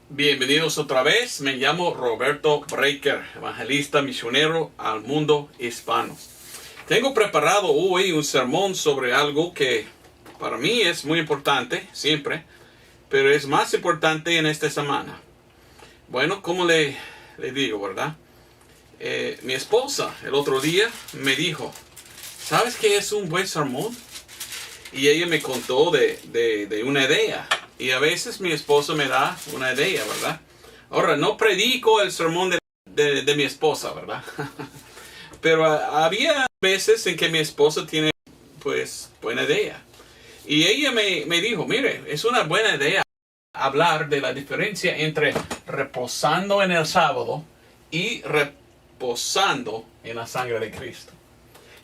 Bienvenidos otra vez. Me llamo Roberto Breaker, evangelista misionero al mundo hispano. Tengo preparado hoy un sermón sobre algo que para mí es muy importante, siempre, pero es más importante en esta semana. Bueno, como le digo, ¿verdad? Mi esposa el otro día me dijo, ¿sabes qué es un buen sermón? Y ella me contó de una idea. Y a veces mi esposa me da una idea, ¿verdad? Ahora, no predico el sermón de mi esposa, ¿verdad? Pero había veces en que mi esposa tiene, pues, buena idea. Y ella me dijo, mire, es una buena idea hablar de la diferencia entre reposando en el sábado y reposando en la sangre de Cristo.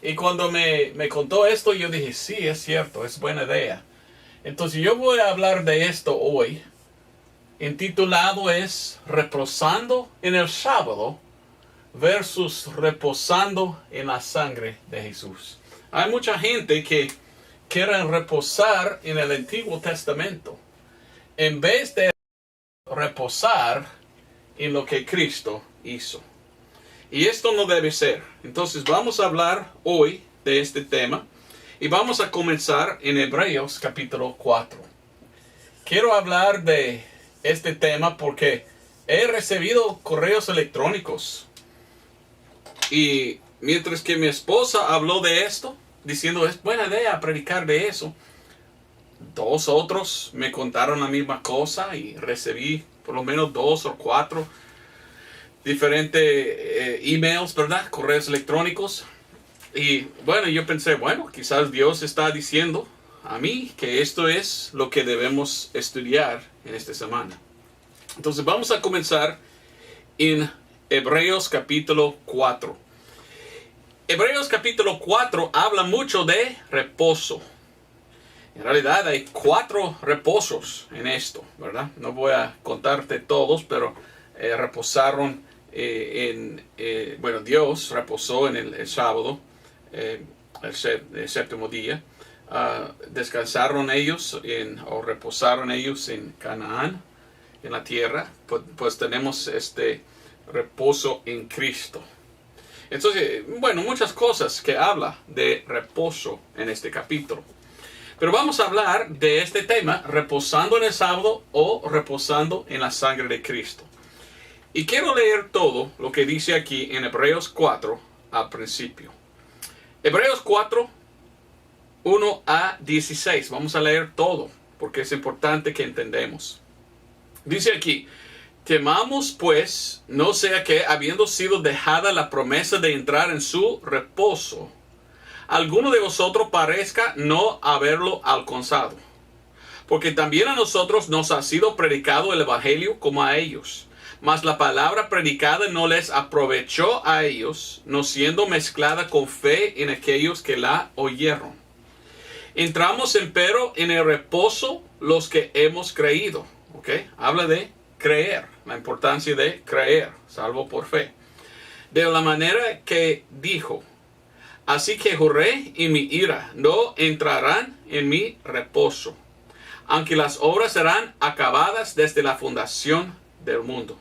Y cuando me contó esto, yo dije, sí, es cierto, es buena idea. Entonces yo voy a hablar de esto hoy. Intitulado es Reposando en el sábado versus reposando en la sangre de Jesús. Hay mucha gente que quiere reposar en el Antiguo Testamento en vez de reposar en lo que Cristo hizo. Y esto no debe ser. Entonces vamos a hablar hoy de este tema. Y vamos a comenzar en Hebreos capítulo 4. Quiero hablar de este tema porque he recibido correos electrónicos. Y mientras que mi esposa habló de esto, diciendo es buena idea predicar de eso, dos otros me contaron la misma cosa y recibí por lo menos 2 o 4 diferentes emails, ¿verdad? Correos electrónicos. Y bueno, yo pensé, bueno, quizás Dios está diciendo a mí que esto es lo que debemos estudiar en esta semana. Entonces vamos a comenzar en Hebreos capítulo 4. Hebreos capítulo 4 habla mucho de reposo. En realidad hay 4 reposos en esto, ¿verdad? No voy a contarte todos, pero reposaron Dios reposó en el sábado. El séptimo día, descansaron ellos o reposaron ellos en Canaán, en la tierra, pues tenemos este reposo en Cristo. Entonces, bueno, muchas cosas que habla de reposo en este capítulo. Pero vamos a hablar de este tema, reposando en el sábado o reposando en la sangre de Cristo. Y quiero leer todo lo que dice aquí en Hebreos 4 al principio. Hebreos 4, 1 a 16. Vamos a leer todo, porque es importante que entendamos. Dice aquí, temamos pues, no sea que, habiendo sido dejada la promesa de entrar en su reposo, alguno de vosotros parezca no haberlo alcanzado. Porque también a nosotros nos ha sido predicado el evangelio como a ellos. Mas la palabra predicada no les aprovechó a ellos, no siendo mezclada con fe en aquellos que la oyeron. Entramos empero en el reposo los que hemos creído. ¿Ok? Habla de creer, la importancia de creer, salvo por fe. De la manera que dijo, así que juré en mi ira, no entrarán en mi reposo, aunque las obras serán acabadas desde la fundación del mundo.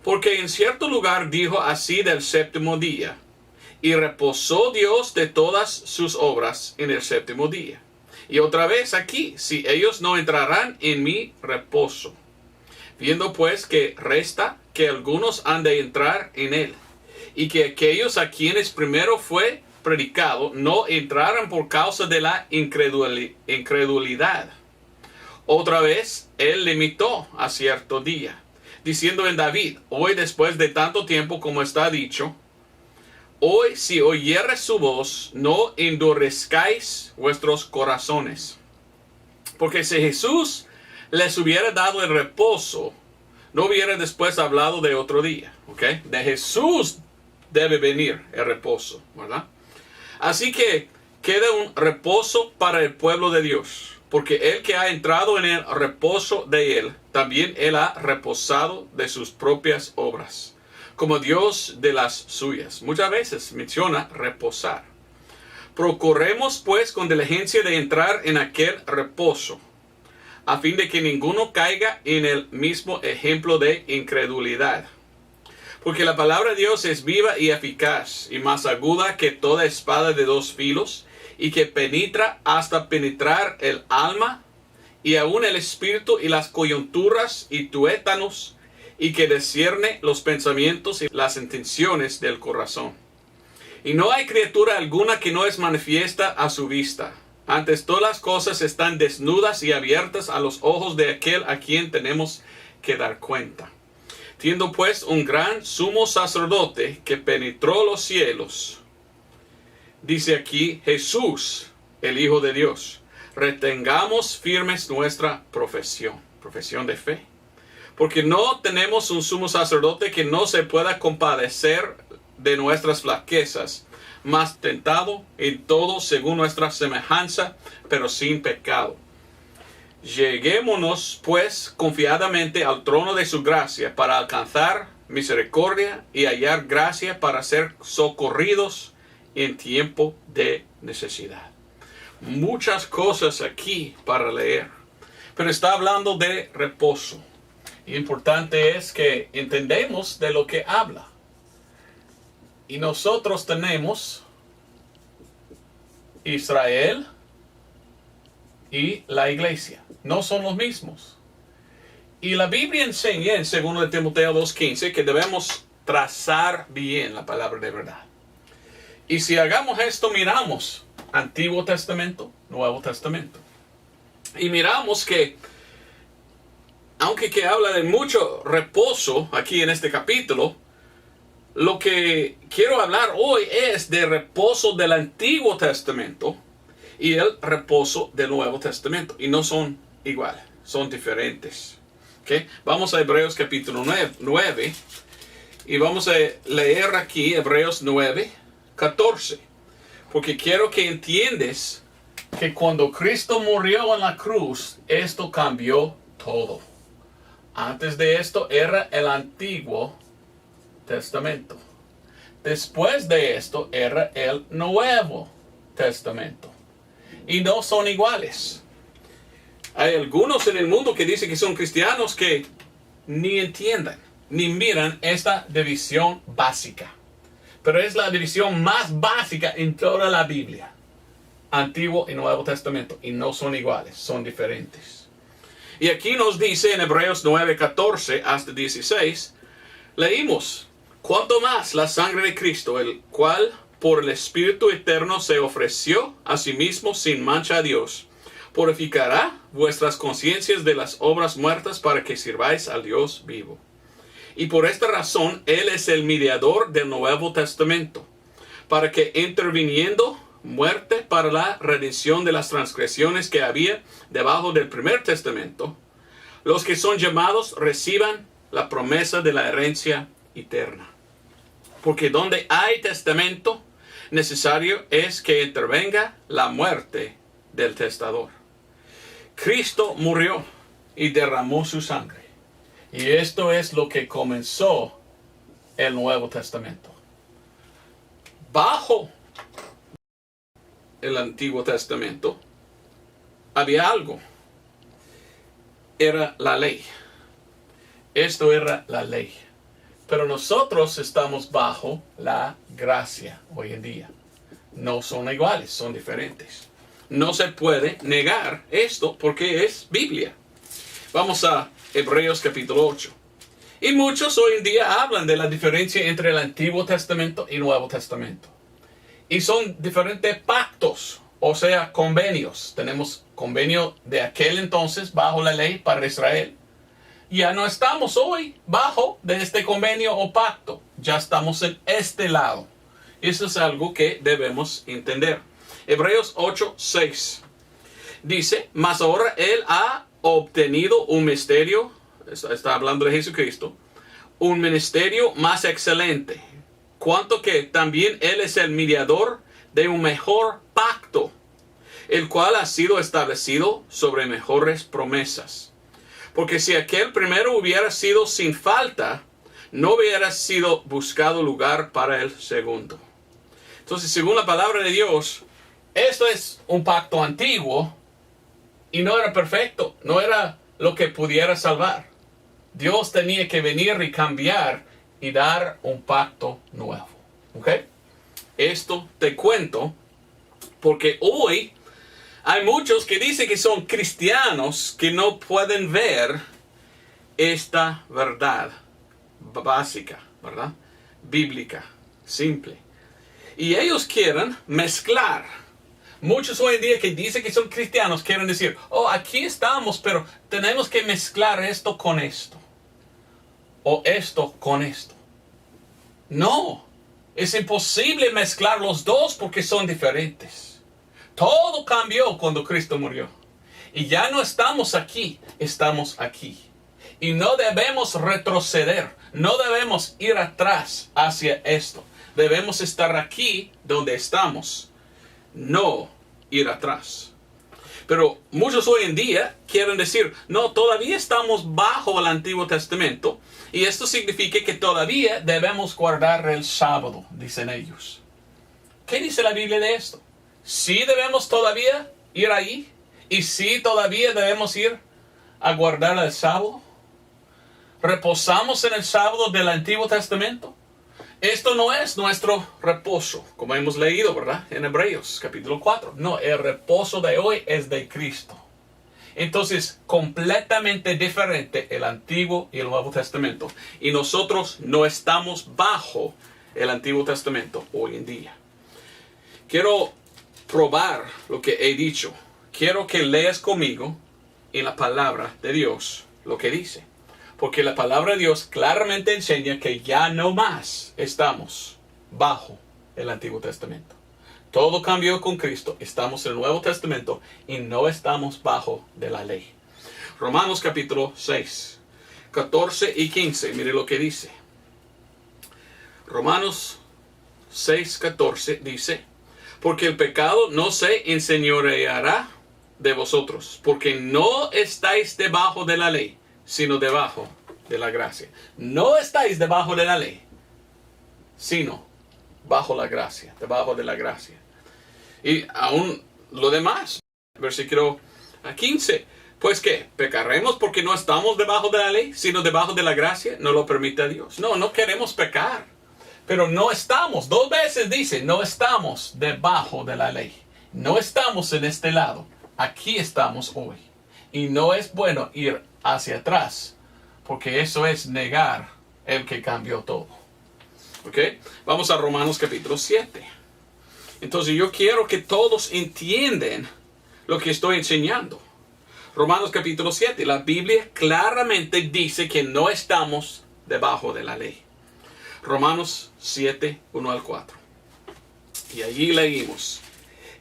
Porque en cierto lugar dijo así del séptimo día, y reposó Dios de todas sus obras en el séptimo día. Y otra vez aquí, si ellos no entrarán en mi reposo. Viendo pues que resta que algunos han de entrar en él, y que aquellos a quienes primero fue predicado no entraran por causa de la incredulidad. Otra vez él limitó a cierto día, diciendo en David, hoy después de tanto tiempo como está dicho, hoy si oyeres su voz, no endurezcáis vuestros corazones. Porque si Jesús les hubiera dado el reposo, no hubiera después hablado de otro día. ¿Ok? De Jesús debe venir el reposo, ¿verdad? Así que queda un reposo para el pueblo de Dios. Porque el que ha entrado en el reposo de él, también él ha reposado de sus propias obras, como Dios de las suyas. Muchas veces menciona reposar. Procuremos pues con diligencia de entrar en aquel reposo, a fin de que ninguno caiga en el mismo ejemplo de incredulidad. Porque la palabra de Dios es viva y eficaz, y más aguda que toda espada de dos filos, y que penetra hasta penetrar el alma, y aun el espíritu y las coyunturas y tuétanos, y que discierne los pensamientos y las intenciones del corazón. Y no hay criatura alguna que no es manifiesta a su vista. Antes todas las cosas están desnudas y abiertas a los ojos de aquel a quien tenemos que dar cuenta. Teniendo pues un gran sumo sacerdote que penetró los cielos, dice aquí Jesús, el Hijo de Dios, retengamos firmes nuestra profesión de fe. Porque no tenemos un sumo sacerdote que no se pueda compadecer de nuestras flaquezas, mas tentado en todo según nuestra semejanza, pero sin pecado. Lleguémonos pues confiadamente al trono de su gracia para alcanzar misericordia y hallar gracia para ser socorridos en tiempo de necesidad. Muchas cosas aquí para leer, pero está hablando de reposo. Y importante es que entendemos de lo que habla. Y nosotros tenemos Israel y la iglesia. No son los mismos. Y la Biblia enseña en 2 Timoteo 2:15 que debemos trazar bien la palabra de verdad. Y si hagamos esto, miramos Antiguo Testamento, Nuevo Testamento. Y miramos que, aunque que habla de mucho reposo aquí en este capítulo, lo que quiero hablar hoy es de reposo del Antiguo Testamento y el reposo del Nuevo Testamento. Y no son iguales, son diferentes. ¿Okay? Vamos a Hebreos capítulo 9 y vamos a leer aquí Hebreos 9:14. Porque quiero que entiendas que cuando Cristo murió en la cruz, esto cambió todo. Antes de esto era el Antiguo Testamento. Después de esto era el Nuevo Testamento. Y no son iguales. Hay algunos en el mundo que dicen que son cristianos que ni entiendan, ni miran esta división básica. Pero es la división más básica en toda la Biblia. Antiguo y Nuevo Testamento. Y no son iguales, son diferentes. Y aquí nos dice en Hebreos 9:14 hasta 16, leímos: cuanto más la sangre de Cristo, el cual por el Espíritu Eterno se ofreció a sí mismo sin mancha a Dios, purificará vuestras conciencias de las obras muertas para que sirváis al Dios vivo. Y por esta razón Él es el mediador del Nuevo Testamento, para que interviniendo muerte para la redención de las transgresiones que había debajo del primer testamento, los que son llamados reciban la promesa de la herencia eterna. Porque donde hay testamento, necesario es que intervenga la muerte del testador. Cristo murió y derramó su sangre. Y esto es lo que comenzó el Nuevo Testamento. Bajo el Antiguo Testamento había algo. Era la ley. Esto era la ley. Pero nosotros estamos bajo la gracia hoy en día. No son iguales, son diferentes. No se puede negar esto porque es Biblia. Vamos a Hebreos capítulo 8. Y muchos hoy en día hablan de la diferencia entre el Antiguo Testamento y el Nuevo Testamento. Y son diferentes pactos, o sea, convenios. Tenemos convenio de aquel entonces bajo la ley para Israel. Ya no estamos hoy bajo de este convenio o pacto. Ya estamos en este lado. Eso es algo que debemos entender. Hebreos 8:6 dice: mas ahora Él ha obtenido un misterio, está hablando de Jesucristo, un ministerio más excelente, cuanto que también Él es el mediador de un mejor pacto, el cual ha sido establecido sobre mejores promesas. Porque si aquel primero hubiera sido sin falta, no hubiera sido buscado lugar para el segundo. Entonces, según la palabra de Dios, esto es un pacto antiguo, Y no era perfecto, no era lo que pudiera salvar. Dios tenía que venir y cambiar y dar un pacto nuevo. ¿Ok? Esto te cuento porque hoy hay muchos que dicen que son cristianos que no pueden ver esta verdad básica, ¿verdad? Bíblica, simple. Y ellos quieren mezclar. Muchos hoy en día que dicen que son cristianos quieren decir, oh, aquí estamos, pero tenemos que mezclar esto con esto. O esto con esto. No, es imposible mezclar los dos porque son diferentes. Todo cambió cuando Cristo murió. Y ya no estamos aquí, estamos aquí. Y no debemos retroceder, no debemos ir atrás hacia esto. Debemos estar aquí donde estamos, no ir atrás. Pero muchos hoy en día quieren decir, no, todavía estamos bajo el Antiguo Testamento. Y esto significa que todavía debemos guardar el sábado, dicen ellos. ¿Qué dice la Biblia de esto? ¿Sí debemos todavía ir ahí? ¿Y sí todavía debemos ir a guardar el sábado? ¿Reposamos en el sábado del Antiguo Testamento? Esto no es nuestro reposo, como hemos leído, ¿verdad? En Hebreos, capítulo 4. No, el reposo de hoy es de Cristo. Entonces, completamente diferente el Antiguo y el Nuevo Testamento. Y nosotros no estamos bajo el Antiguo Testamento hoy en día. Quiero probar lo que he dicho. Quiero que leas conmigo en la palabra de Dios lo que dice. Porque la palabra de Dios claramente enseña que ya no más estamos bajo el Antiguo Testamento. Todo cambió con Cristo. Estamos en el Nuevo Testamento y no estamos bajo de la ley. Romanos capítulo 6, 14 y 15. Mire lo que dice. Romanos 6, 14 dice, porque el pecado no se enseñoreará de vosotros, porque no estáis debajo de la ley, sino debajo de la gracia. No estáis debajo de la ley, sino bajo la gracia, debajo de la gracia. Y aún lo demás, versículo 15. Pues ¿qué? ¿Pecaremos porque no estamos debajo de la ley, sino debajo de la gracia? No lo permite Dios. No, no queremos pecar. Pero no estamos, 2 veces dice, no estamos debajo de la ley. No estamos en este lado. Aquí estamos hoy. Y no es bueno ir hacia atrás, porque eso es negar el que cambió todo. ¿Ok? Vamos a Romanos capítulo 7. Entonces yo quiero que todos entiendan lo que estoy enseñando. Romanos capítulo 7. La Biblia claramente dice que no estamos debajo de la ley. Romanos 7, 1 al 4. Y allí leímos.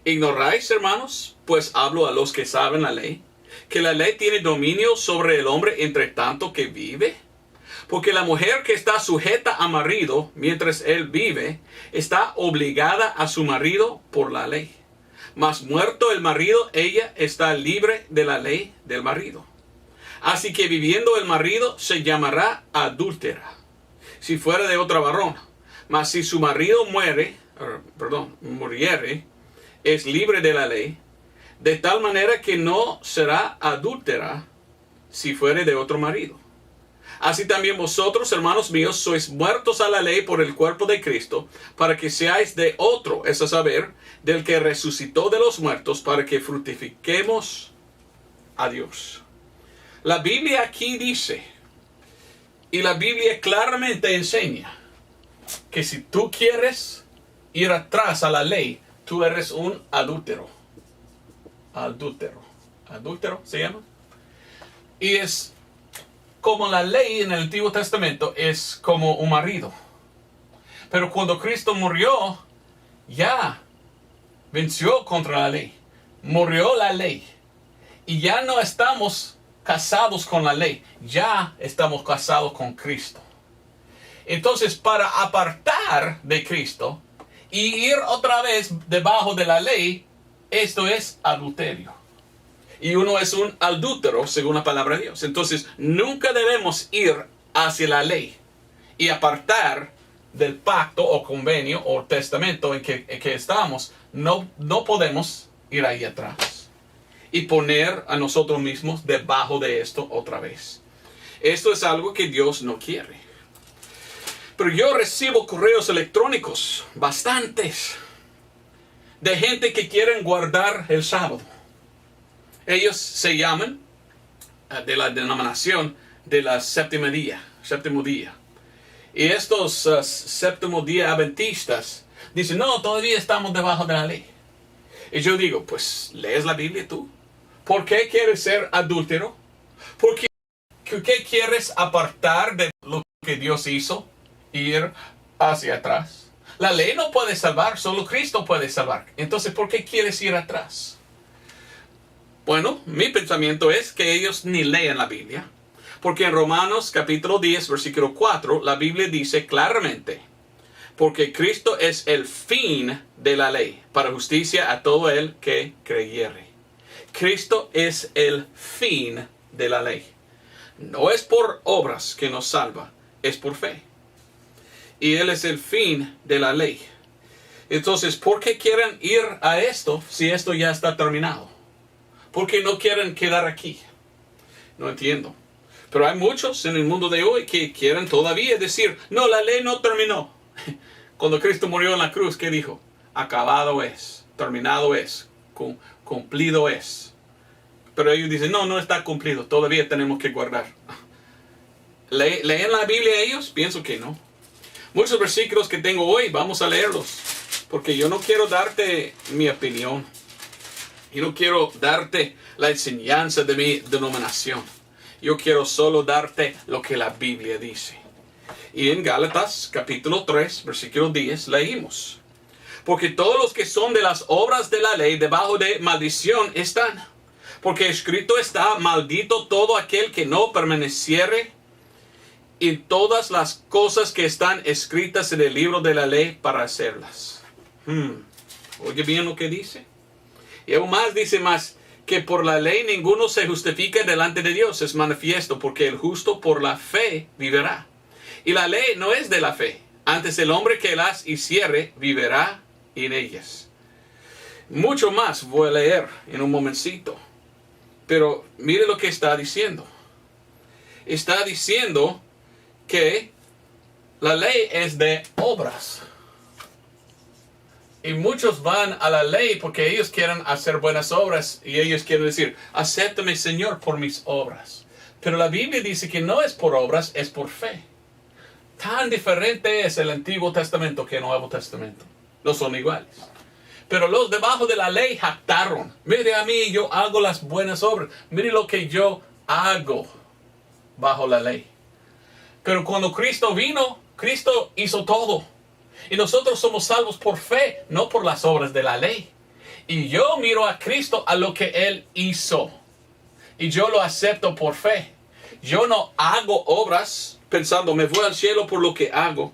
¿Ignoráis, hermanos? Pues hablo a los que saben la ley, que la ley tiene dominio sobre el hombre entre tanto que vive. Porque la mujer que está sujeta a marido mientras él vive, está obligada a su marido por la ley. Mas muerto el marido, ella está libre de la ley del marido. Así que viviendo el marido, se llamará adúltera, si fuera de otra varón. Mas si su marido muriere, es libre de la ley, de tal manera que no será adúltera si fuere de otro marido. Así también vosotros, hermanos míos, sois muertos a la ley por el cuerpo de Cristo, para que seáis de otro, es a saber, del que resucitó de los muertos, para que fructifiquemos a Dios. La Biblia aquí dice, y la Biblia claramente enseña, que si tú quieres ir atrás a la ley, tú eres un adúltero. Adúltero se llama. Y es como la ley en el Antiguo Testamento es como un marido. Pero cuando Cristo murió, ya venció contra la ley. Murió la ley. Y ya no estamos casados con la ley. Ya estamos casados con Cristo. Entonces, para apartar de Cristo y ir otra vez debajo de la ley, esto es adulterio. Y uno es un adúltero según la palabra de Dios. Entonces, nunca debemos ir hacia la ley y apartar del pacto o convenio o testamento en que estamos. No podemos ir ahí atrás. y poner a nosotros mismos debajo de esto otra vez. Esto es algo que Dios no quiere. Pero yo recibo correos electrónicos, bastantes, de gente que quieren guardar el sábado. Ellos se llaman de la denominación de la séptimo día. Y estos séptimo día adventistas dicen, no, todavía estamos debajo de la ley. Y yo digo, pues, ¿lees la Biblia tú? ¿Por qué quieres ser adúltero? ¿Por qué quieres apartar de lo que Dios hizo? Ir hacia atrás. La ley no puede salvar, solo Cristo puede salvar. Entonces, ¿por qué quieres ir atrás? Bueno, mi pensamiento es que ellos ni leen la Biblia. Porque en Romanos capítulo 10, versículo 4, la Biblia dice claramente, porque Cristo es el fin de la ley, para justicia a todo el que creyere. Cristo es el fin de la ley. No es por obras que nos salva, es por fe. Y Él es el fin de la ley. Entonces, ¿por qué quieren ir a esto si esto ya está terminado? ¿Por qué no quieren quedar aquí? No entiendo. Pero hay muchos en el mundo de hoy que quieren todavía decir, no, la ley no terminó. Cuando Cristo murió en la cruz, ¿qué dijo? Acabado es, terminado es, cumplido es. Pero ellos dicen, no, no está cumplido, todavía tenemos que guardar. ¿Leen la Biblia ellos? Pienso que no. Muchos versículos que tengo hoy, vamos a leerlos. Porque yo no quiero darte mi opinión. Yo no quiero darte la enseñanza de mi denominación. Yo quiero solo darte lo que la Biblia dice. Y en Gálatas capítulo 3, versículo 10, leímos. Porque todos los que son de las obras de la ley debajo de maldición están. Porque escrito está, maldito todo aquel que no permaneciere en todas las cosas que están escritas en el libro de la ley para hacerlas. Oye bien lo que dice. Y aún más dice más, que por la ley ninguno se justifica delante de Dios, es manifiesto, porque el justo por la fe vivirá. Y la ley no es de la fe, antes el hombre que las hiciere vivirá en ellas. Mucho más voy a leer en un momentito, pero mire lo que está diciendo. Está diciendo que la ley es de obras. Y muchos van a la ley porque ellos quieren hacer buenas obras y ellos quieren decir, acéptame Señor por mis obras. Pero la Biblia dice que no es por obras, es por fe. Tan diferente es el Antiguo Testamento que el Nuevo Testamento. No son iguales. Pero los debajo de la ley jactaron. Mire a mí, yo hago las buenas obras. Mire lo que yo hago bajo la ley. Pero cuando Cristo vino, Cristo hizo todo. Y nosotros somos salvos por fe, no por las obras de la ley. Y yo miro a Cristo a lo que Él hizo. Y yo lo acepto por fe. Yo no hago obras pensando, me voy al cielo por lo que hago.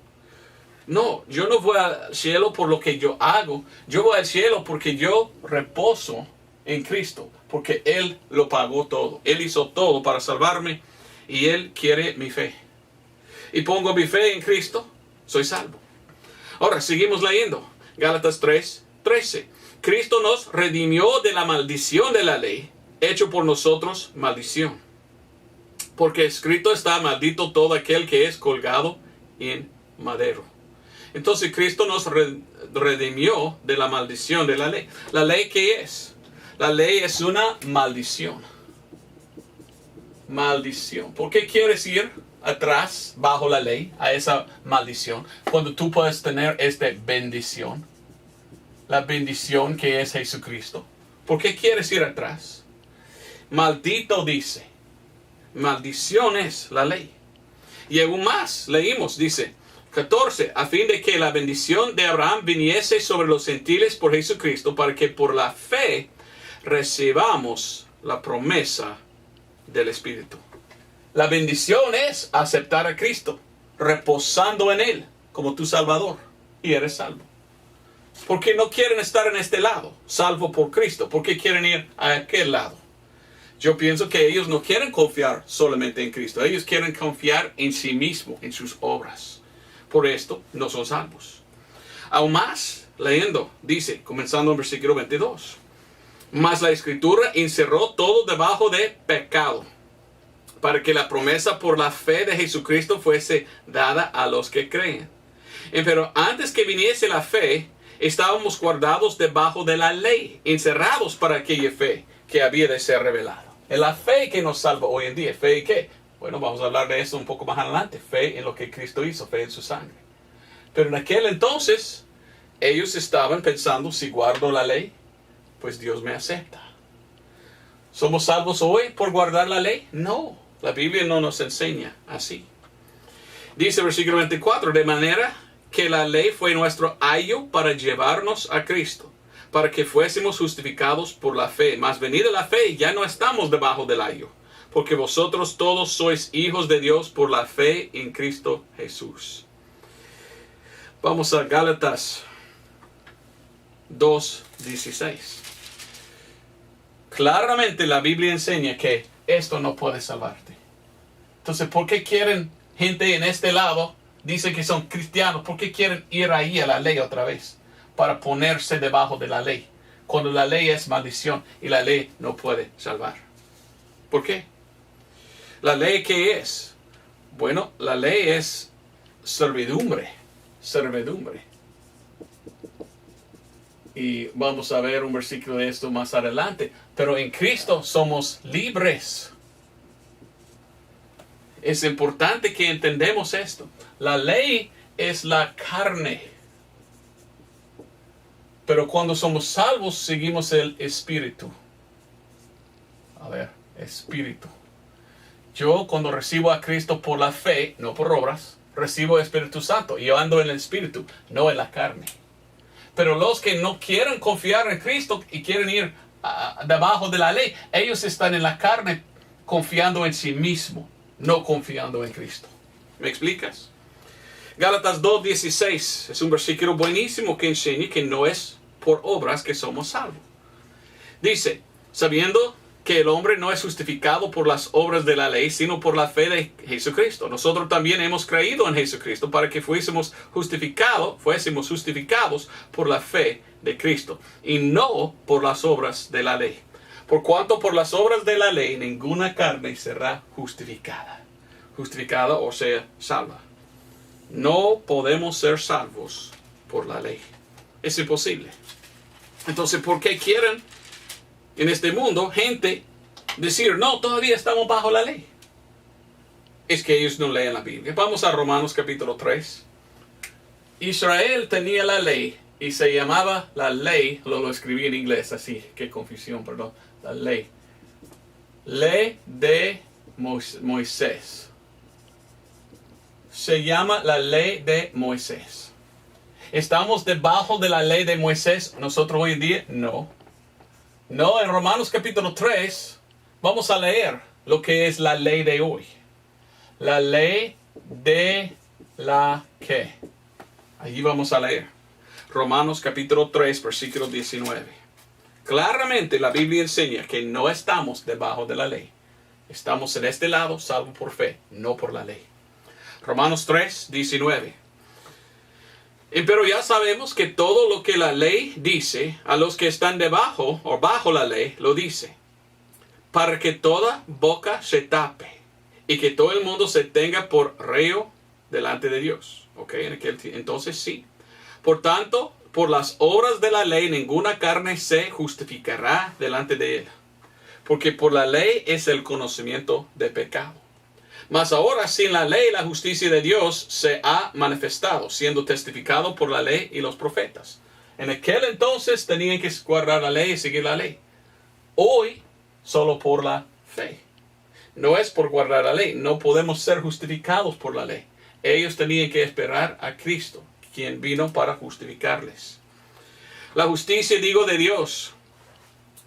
No, yo no voy al cielo por lo que yo hago. Yo voy al cielo porque yo reposo en Cristo. Porque Él lo pagó todo. Él hizo todo para salvarme. Y Él quiere mi fe. Y pongo mi fe en Cristo, soy salvo. Ahora, seguimos leyendo. Gálatas 3, 13. Cristo nos redimió de la maldición de la ley, hecho por nosotros maldición. Porque escrito está, maldito todo aquel que es colgado en madero. Entonces, Cristo nos redimió de la maldición de la ley. ¿La ley qué es? La ley es una maldición. Maldición. ¿Por qué quieres ir atrás, bajo la ley, a esa maldición, cuando tú puedes tener esta bendición? La bendición que es Jesucristo. ¿Por qué quieres ir atrás? Maldito dice. Maldición es la ley. Y aún más, leímos, dice, 14, a fin de que la bendición de Abraham viniese sobre los gentiles por Jesucristo, para que por la fe recibamos la promesa del Espíritu. La bendición es aceptar a Cristo, reposando en Él como tu Salvador, y eres salvo. ¿Por qué no quieren estar en este lado, salvo por Cristo? ¿Por qué quieren ir a aquel lado? Yo pienso que ellos no quieren confiar solamente en Cristo. Ellos quieren confiar en sí mismos, en sus obras. Por esto no son salvos. Aún más, leyendo, dice, comenzando en versículo 22. Mas la Escritura encerró todo debajo de pecado, para que la promesa por la fe de Jesucristo fuese dada a los que creen. Pero antes que viniese la fe, estábamos guardados debajo de la ley, encerrados para aquella fe que había de ser revelada. Es la fe que nos salva hoy en día. ¿Fe en qué? Bueno, vamos a hablar de eso un poco más adelante. Fe en lo que Cristo hizo, fe en su sangre. Pero en aquel entonces, ellos estaban pensando, si guardo la ley, pues Dios me acepta. ¿Somos salvos hoy por guardar la ley? No, la Biblia no nos enseña así. Dice versículo 24, de manera que la ley fue nuestro ayo para llevarnos a Cristo, para que fuésemos justificados por la fe. Mas venida la fe, ya no estamos debajo del ayo, porque vosotros todos sois hijos de Dios por la fe en Cristo Jesús. Vamos a Gálatas 2:16. Claramente la Biblia enseña que esto no puede salvarte. Entonces, ¿por qué quieren gente en este lado? Dicen que son cristianos. ¿Por qué quieren ir ahí a la ley otra vez? Para ponerse debajo de la ley. Cuando la ley es maldición y la ley no puede salvar. ¿Por qué? ¿La ley qué es? Bueno, la ley es servidumbre. Servidumbre. Y vamos a ver un versículo de esto más adelante. Pero en Cristo somos libres. Es importante que entendamos esto. La ley es la carne. Pero cuando somos salvos, seguimos el Espíritu. A ver, Espíritu. Yo cuando recibo a Cristo por la fe, no por obras, recibo el Espíritu Santo. Y yo ando en el Espíritu, no en la carne. Pero los que no quieren confiar en Cristo y quieren ir debajo de la ley, ellos están en la carne confiando en sí mismo, no confiando en Cristo. ¿Me explicas? Gálatas 2:16 es un versículo buenísimo que enseña que no es por obras que somos salvos. Dice, sabiendo que el hombre no es justificado por las obras de la ley, sino por la fe de Jesucristo. Nosotros también hemos creído en Jesucristo para que fuésemos justificados por la fe de Cristo y no por las obras de la ley. Por cuanto por las obras de la ley ninguna carne será justificada. Justificada, o sea, salva. No podemos ser salvos por la ley. Es imposible. Entonces, ¿por qué quieren en este mundo gente decir, no, todavía estamos bajo la ley? Es que ellos no leen la Biblia. Vamos a Romanos capítulo 3. Israel tenía la ley y se llamaba la ley, lo escribí en inglés así, qué confusión, perdón, la ley. Ley de Moisés. Se llama la ley de Moisés. ¿Estamos debajo de la ley de Moisés nosotros hoy en día? No. No, en Romanos capítulo 3 vamos a leer lo que es la ley de hoy. La ley de la ¿qué? Allí vamos a leer. Romanos capítulo 3, versículo 19. Claramente la Biblia enseña que no estamos debajo de la ley. Estamos en este lado salvo por fe, no por la ley. Romanos 3, 19. Pero ya sabemos que todo lo que la ley dice a los que están debajo o bajo la ley, lo dice, para que toda boca se tape y que todo el mundo se tenga por reo delante de Dios. ¿Ok? Entonces sí. Por tanto, por las obras de la ley ninguna carne se justificará delante de él, porque por la ley es el conocimiento de pecado. Mas ahora sin la ley la justicia de Dios se ha manifestado, siendo testificado por la ley y los profetas. En aquel entonces tenían que guardar la ley y seguir la ley. Hoy solo por la fe. No es por guardar la ley. No podemos ser justificados por la ley. Ellos tenían que esperar a Cristo, quien vino para justificarles. La justicia, digo, de Dios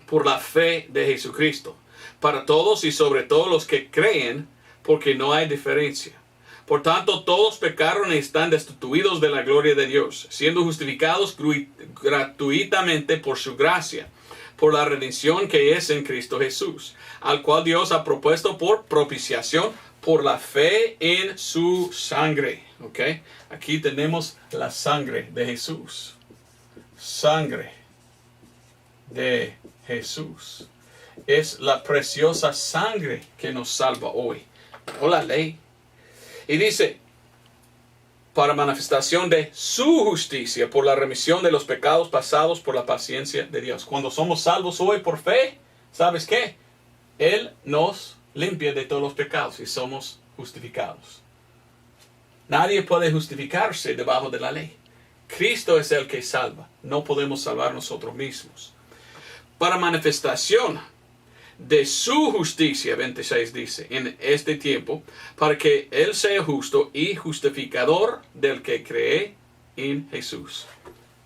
por la fe de Jesucristo, para todos y sobre todo los que creen, porque no hay diferencia. Por tanto, todos pecaron y están destituidos de la gloria de Dios, siendo justificados gratuitamente por su gracia, por la redención que es en Cristo Jesús, al cual Dios ha propuesto por propiciación, por la fe en su sangre. ¿Ok? Aquí tenemos la sangre de Jesús. Sangre de Jesús. Es la preciosa sangre que nos salva hoy, no la ley. Y dice, para manifestación de su justicia, por la remisión de los pecados pasados por la paciencia de Dios. Cuando somos salvos hoy por fe, ¿sabes qué? Él nos limpia de todos los pecados y somos justificados. Nadie puede justificarse debajo de la ley. Cristo es el que salva. No podemos salvar nosotros mismos. Para manifestación de su justicia, 26 dice, en este tiempo, para que Él sea justo y justificador del que cree en Jesús.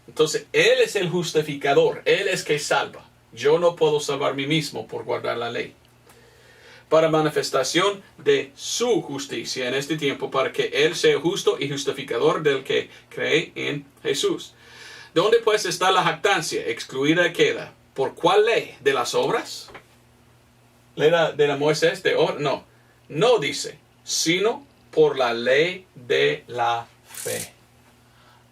Entonces, Él es el justificador. Él es que salva. Yo no puedo salvar a mí mismo por guardar la ley. Para manifestación de su justicia en este tiempo, para que Él sea justo y justificador del que cree en Jesús. ¿Dónde pues está la jactancia? Excluida queda. ¿Por cuál ley? ¿De las obras? ¿Ley de la Moisés? No dice, sino por la ley de la fe.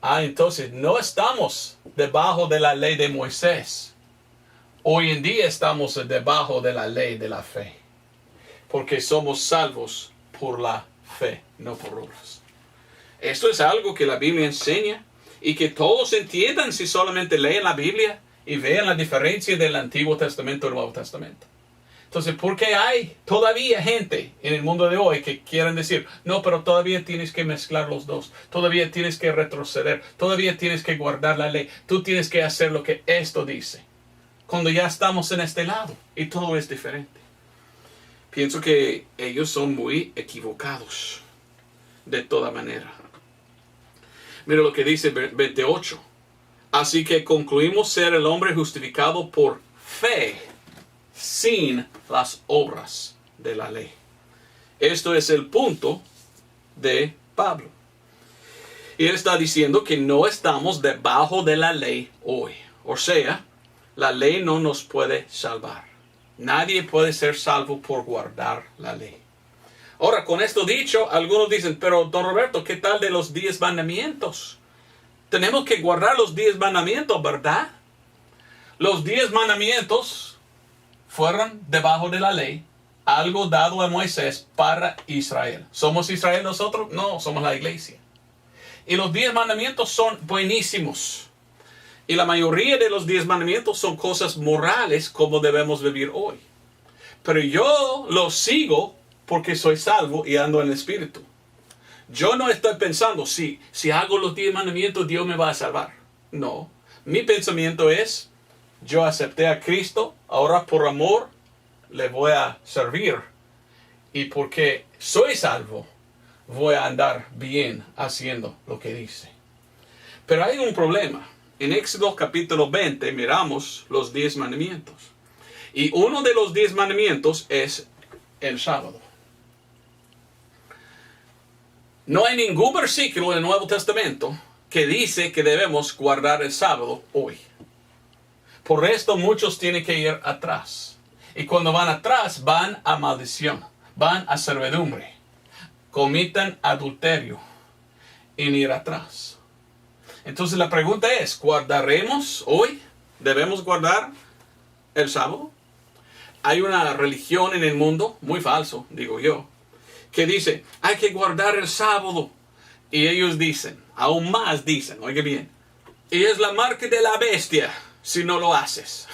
Entonces no estamos debajo de la ley de Moisés. Hoy en día estamos debajo de la ley de la fe. Porque somos salvos por la fe, no por obras. Esto es algo que la Biblia enseña y que todos entiendan si solamente leen la Biblia y vean la diferencia del Antiguo Testamento y el Nuevo Testamento. Entonces, ¿por qué hay todavía gente en el mundo de hoy que quieren decir, no, pero todavía tienes que mezclar los dos, todavía tienes que retroceder, todavía tienes que guardar la ley, tú tienes que hacer lo que esto dice, cuando ya estamos en este lado y todo es diferente? Pienso que ellos son muy equivocados de toda manera. Mira lo que dice 28. Así que concluimos ser el hombre justificado por fe, sin las obras de la ley. Esto es el punto de Pablo. Y él está diciendo que no estamos debajo de la ley hoy. O sea, la ley no nos puede salvar. Nadie puede ser salvo por guardar la ley. Ahora, con esto dicho, algunos dicen, pero don Roberto, ¿qué tal de los 10 mandamientos? Tenemos que guardar los 10 mandamientos, ¿verdad? Los 10 mandamientos fueron debajo de la ley, algo dado a Moisés para Israel. ¿Somos Israel nosotros? No, somos la iglesia. Y los 10 mandamientos son buenísimos. Y la mayoría de los 10 mandamientos son cosas morales como debemos vivir hoy. Pero yo los sigo porque soy salvo y ando en el Espíritu. Yo no estoy pensando, si hago los 10 mandamientos, Dios me va a salvar. No. Mi pensamiento es, yo acepté a Cristo, ahora por amor le voy a servir. Y porque soy salvo, voy a andar bien haciendo lo que dice. Pero hay un problema. En Éxodo capítulo 20 miramos los 10 mandamientos. Y uno de los 10 mandamientos es el sábado. No hay ningún versículo en el Nuevo Testamento que dice que debemos guardar el sábado hoy. Por esto muchos tienen que ir atrás. Y cuando van atrás van a maldición, van a servidumbre, comitan adulterio en ir atrás. Entonces la pregunta es, ¿guardaremos hoy? ¿Debemos guardar el sábado? Hay una religión en el mundo, muy falso, digo yo, que dice, hay que guardar el sábado. Y ellos dicen, aún más dicen, oiga bien, y es la marca de la bestia si no lo haces.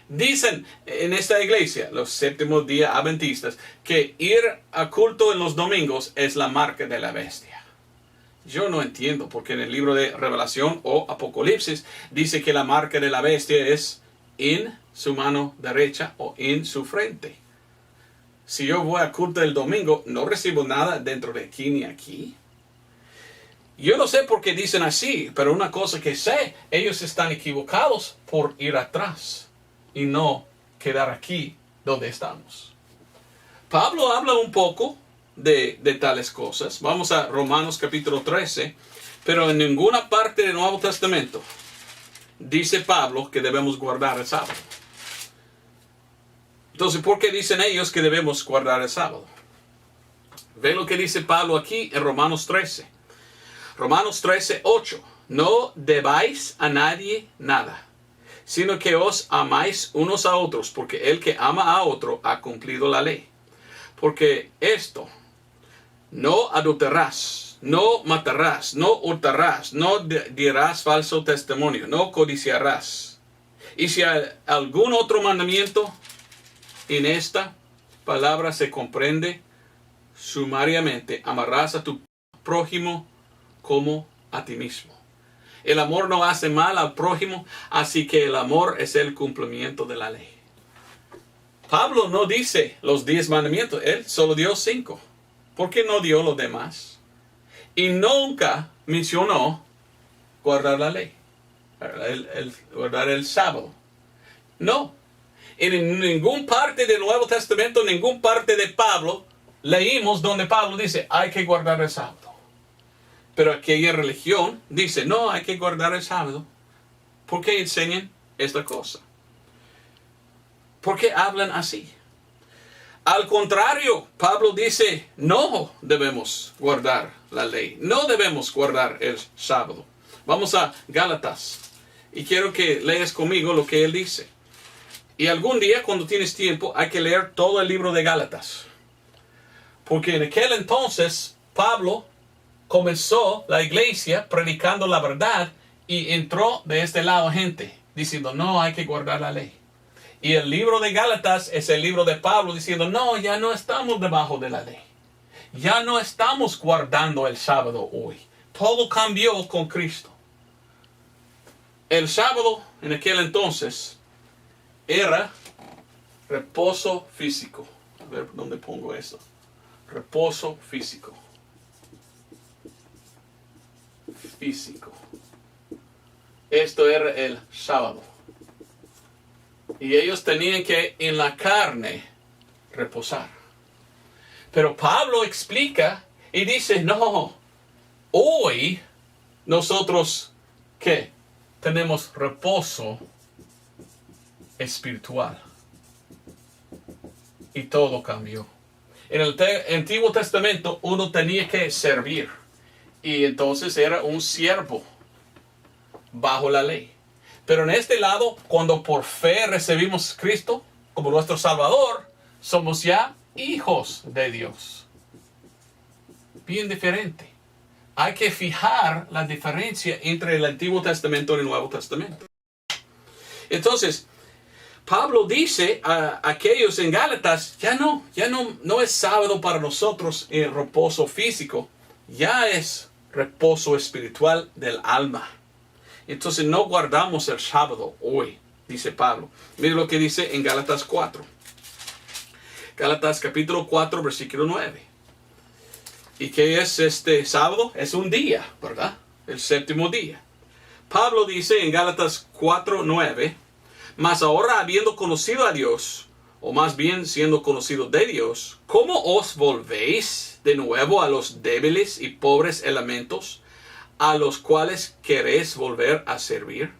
Dicen en esta iglesia, los séptimos días adventistas, que ir a culto en los domingos es la marca de la bestia. Yo no entiendo, porque en el libro de Revelación o Apocalipsis dice que la marca de la bestia es en su mano derecha o en su frente. Si yo voy a culto el domingo, no recibo nada dentro de aquí ni aquí. Yo no sé por qué dicen así, pero una cosa que sé, ellos están equivocados por ir atrás y no quedar aquí donde estamos. Pablo habla un poco de tales cosas. Vamos a Romanos capítulo 13, pero en ninguna parte del Nuevo Testamento dice Pablo que debemos guardar el sábado. Entonces, ¿por qué dicen ellos que debemos guardar el sábado? Ve lo que dice Pablo aquí en Romanos 13. Romanos 13, 8. No debáis a nadie nada, sino que os amáis unos a otros, porque el que ama a otro ha cumplido la ley. Porque esto, no adulterarás, no matarás, no hurtarás, no dirás falso testimonio, no codiciarás. Y si hay algún otro mandamiento en esta palabra se comprende sumariamente, amarás a tu prójimo como a ti mismo. El amor no hace mal al prójimo, así que el amor es el cumplimiento de la ley. Pablo no dice los 10 mandamientos, él solo dio 5. ¿Por qué no dio los demás? Y nunca mencionó guardar la ley, guardar el sábado. No. En ninguna parte del Nuevo Testamento, en ninguna parte de Pablo, leímos donde Pablo dice, hay que guardar el sábado. Pero aquella religión dice, no, hay que guardar el sábado. ¿Por qué enseñan esta cosa? ¿Por qué hablan así? Al contrario, Pablo dice, no debemos guardar la ley. No debemos guardar el sábado. Vamos a Gálatas. Y quiero que leas conmigo lo que él dice. Y algún día, cuando tienes tiempo, hay que leer todo el libro de Gálatas. Porque en aquel entonces, Pablo comenzó la iglesia predicando la verdad y entró de este lado gente diciendo, no, hay que guardar la ley. Y el libro de Gálatas es el libro de Pablo diciendo, no, ya no estamos debajo de la ley. Ya no estamos guardando el sábado hoy. Todo cambió con Cristo. El sábado en aquel entonces era reposo físico. A ver, ¿dónde pongo eso? Reposo físico. Físico. Esto era el sábado. Y ellos tenían que en la carne reposar. Pero Pablo explica y dice, no, hoy nosotros, ¿qué? Tenemos reposo espiritual. Y todo cambió. En el Antiguo Testamento uno tenía que servir. Y entonces era un siervo bajo la ley. Pero en este lado, cuando por fe recibimos a Cristo como nuestro Salvador, somos ya hijos de Dios. Bien diferente. Hay que fijar la diferencia entre el Antiguo Testamento y el Nuevo Testamento. Entonces, Pablo dice a aquellos en Gálatas, ya no es sábado para nosotros el reposo físico, ya es reposo espiritual del alma. Entonces no guardamos el sábado hoy, dice Pablo. Mire lo que dice en Gálatas 4. Gálatas capítulo 4, versículo 9. ¿Y qué es este sábado? Es un día, ¿verdad? El séptimo día. Pablo dice en Gálatas 4, 9, mas ahora habiendo conocido a Dios, o más bien siendo conocido de Dios, ¿cómo os volvéis de nuevo a los débiles y pobres elementos, a los cuales queréis volver a servir?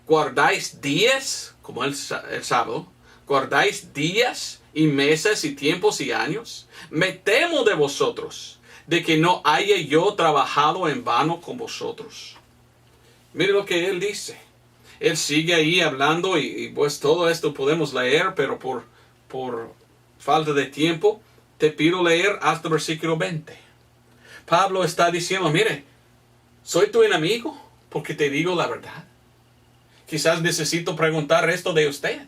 ¿Guardáis días, como el sábado? ¿Guardáis días y meses y tiempos y años? Me temo de vosotros, de que no haya yo trabajado en vano con vosotros. Mire lo que él dice. Él sigue ahí hablando y pues todo esto podemos leer, pero por falta de tiempo, te pido leer hasta el versículo 20. Pablo está diciendo, mire, ¿soy tu enemigo porque te digo la verdad? Quizás necesito preguntar esto de usted.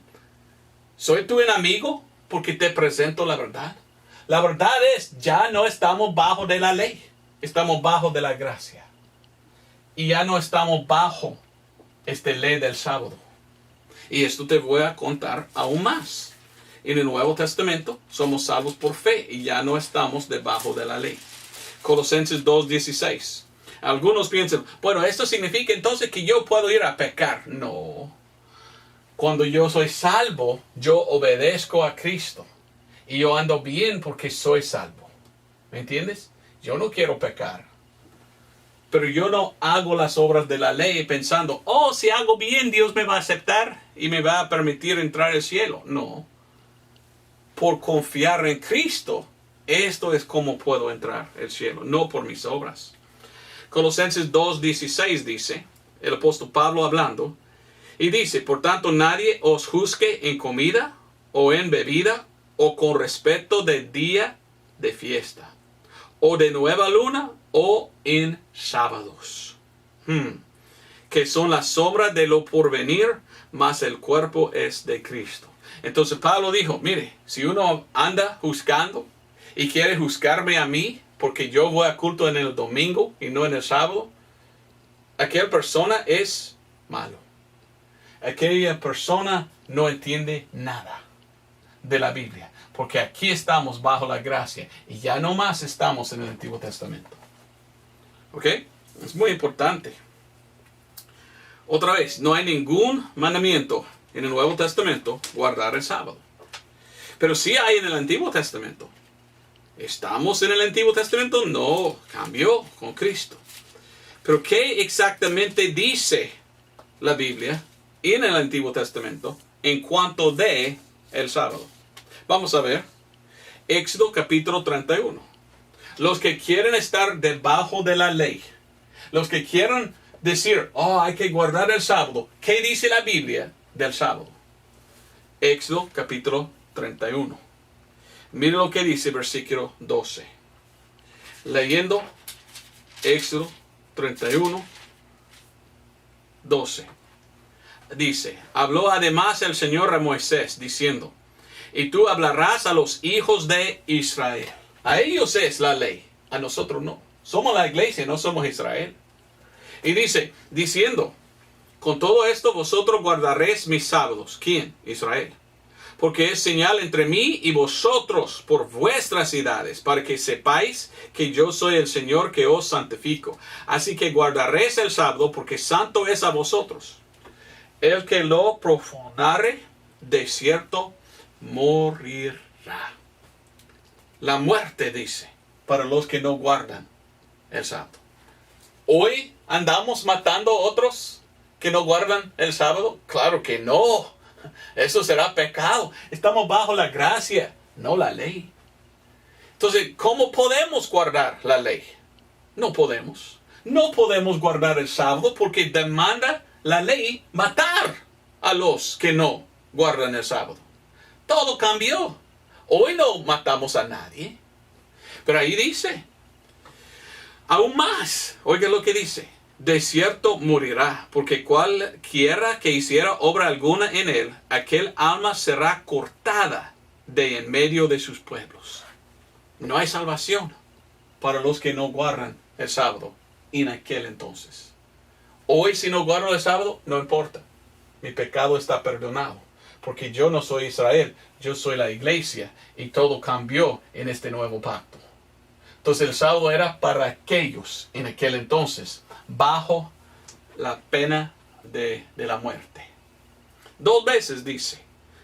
¿Soy tu enemigo porque te presento la verdad? La verdad es, ya no estamos bajo de la ley. Estamos bajo de la gracia. Y ya no estamos bajo esta ley del sábado. Y esto te voy a contar aún más. En el Nuevo Testamento somos salvos por fe y ya no estamos debajo de la ley. Colosenses 2:16. Algunos piensan, bueno, esto significa entonces que yo puedo ir a pecar. No. Cuando yo soy salvo, yo obedezco a Cristo. Y yo ando bien porque soy salvo. ¿Me entiendes? Yo no quiero pecar. Pero yo no hago las obras de la ley pensando, oh, si hago bien, Dios me va a aceptar y me va a permitir entrar al cielo. No. Por confiar en Cristo, esto es como puedo entrar al cielo, no por mis obras. Colosenses 2:16 dice, el apóstol Pablo hablando, Y dice, por tanto, nadie os juzgue en comida o en bebida o con respecto de día de fiesta o de nueva luna o en sábados, que son la sombra de lo porvenir, mas el cuerpo es de Cristo. Entonces Pablo dijo, mire, si uno anda juzgando y quiere juzgarme a mí porque yo voy a culto en el domingo y no en el sábado, aquella persona es malo. Aquella persona no entiende nada de la Biblia, porque aquí estamos bajo la gracia y ya no más estamos en el Antiguo Testamento. ¿Ok? Es muy importante. Otra vez, no hay ningún mandamiento en el Nuevo Testamento guardar el sábado. Pero sí hay en el Antiguo Testamento. ¿Estamos en el Antiguo Testamento? No, cambió con Cristo. Pero ¿qué exactamente dice la Biblia en el Antiguo Testamento en cuanto de el sábado? Vamos a ver. Éxodo capítulo 31. Los que quieren estar debajo de la ley, los que quieren decir, hay que guardar el sábado, ¿qué dice la Biblia del sábado? Éxodo capítulo 31. Mire lo que dice versículo 12. Leyendo Éxodo 31, 12. Dice, habló además el Señor a Moisés, diciendo, y tú hablarás a los hijos de Israel. A ellos es la ley, a nosotros no. Somos la iglesia, no somos Israel. Y dice, diciendo, con todo esto vosotros guardaréis mis sábados. ¿Quién? Israel. Porque es señal entre mí y vosotros por vuestras edades, para que sepáis que yo soy el Señor que os santifico. Así que guardaréis el sábado, porque santo es a vosotros. El que lo profanare, de cierto morirá. La muerte, dice, para los que no guardan el sábado. Hoy andamos matando a otros que no guardan el sábado. Claro que no. Eso será pecado. Estamos bajo la gracia, no la ley. Entonces, ¿cómo podemos guardar la ley? No podemos. No podemos guardar el sábado porque demanda la ley matar a los que no guardan el sábado. Todo cambió. Hoy no matamos a nadie. Pero ahí dice, aún más, oiga lo que dice. De cierto morirá, porque cualquiera que hiciera obra alguna en él, aquel alma será cortada de en medio de sus pueblos. No hay salvación para los que no guardan el sábado en aquel entonces. Hoy si no guardo el sábado, no importa. Mi pecado está perdonado, porque yo no soy Israel, yo soy la iglesia y todo cambió en este nuevo pacto. Entonces el sábado era para aquellos en aquel entonces, bajo la pena de la muerte. 2 veces dice,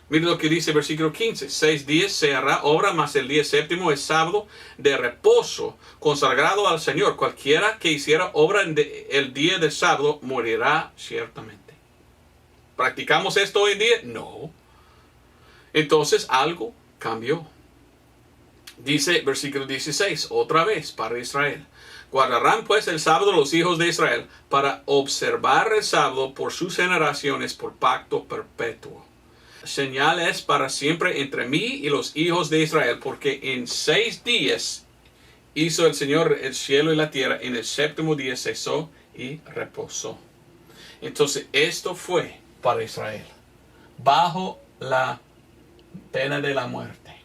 mire lo que dice versículo 15, 6 días se hará obra, mas el día séptimo es sábado de reposo, consagrado al Señor. Cualquiera que hiciera obra el día del sábado morirá ciertamente. ¿Practicamos esto hoy en día? No. Entonces algo cambió. Dice versículo 16, otra vez para Israel. Guardarán pues el sábado los hijos de Israel para observar el sábado por sus generaciones por pacto perpetuo. Señal es para siempre entre mí y los hijos de Israel, porque en 6 días hizo el Señor el cielo y la tierra, en el séptimo día cesó y reposó. Entonces esto fue para Israel, bajo la pena de la muerte.